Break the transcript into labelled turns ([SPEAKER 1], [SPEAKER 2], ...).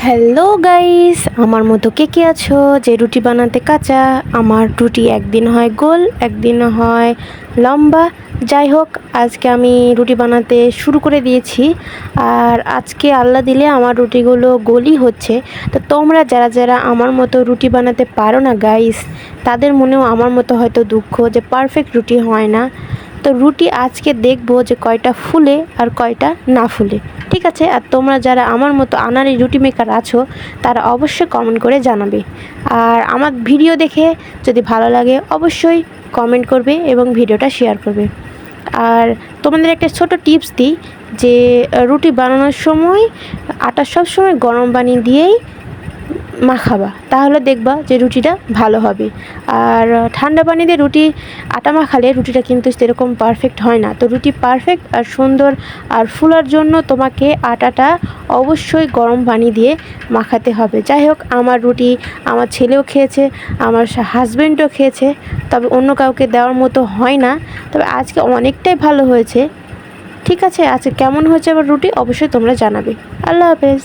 [SPEAKER 1] Hello guys, আমার মতো কে কে আছো যে রুটি বানাতে কাঁচা? আমার রুটি একদিন হয় গোল, একদিন হয় লম্বা। যাই হোক, আজকে আমি রুটি বানাতে শুরু করে দিয়েছি। আর আজকে আল্লাহ দিলে আমার রুটিগুলো গোলই হচ্ছে। তো তোমরা যারা যারা আমার মতো রুটি বানাতে পারো না গাইস, তাদের মনেও আমার মতো হয়তো দুঃখ যে পারফেক্ট রুটি হয় না। তো রুটি আজকে দেখবো যে কয়টা ফুলে আর কয়টা না ফুলে। ঠিক আছে, আর তোমরা যারা আমার মতো আনাড়ি রুটি মেকার আছো, তারা অবশ্যই কমেন্ট করে জানাবে। আর আমার ভিডিও দেখে যদি ভালো লাগে অবশ্যই কমেন্ট করবে এবং ভিডিওটা শেয়ার করবে। আর তোমাদের একটা ছোট টিপস দিই যে রুটি বানানোর সময় আটা সব সময় গরম পানি দিয়েই মাখাবা, তাহলে দেখবা যে রুটিটা ভালো হবে। আর ঠান্ডা পানি দিয়ে রুটি আটা মাখালে রুটিটা কিন্তু সেরকম পারফেক্ট হয় না। তো রুটি পারফেক্ট আর সুন্দর আর ফুলার জন্য তোমাকে আটাটা অবশ্যই গরম পানি দিয়ে মাখাতে হবে। যাই হোক, আমার রুটি আমার ছেলেও খেয়েছে, আমার হাজব্যান্ডও খেয়েছে, তবে অন্য কাউকে দেওয়ার মতো হয় না। তবে আজকে অনেকটাই ভালো হয়েছে। ঠিক আছে, আজকে কেমন হয়েছে আমার রুটি অবশ্যই তোমরা জানাবে। আল্লাহ হাফেজ।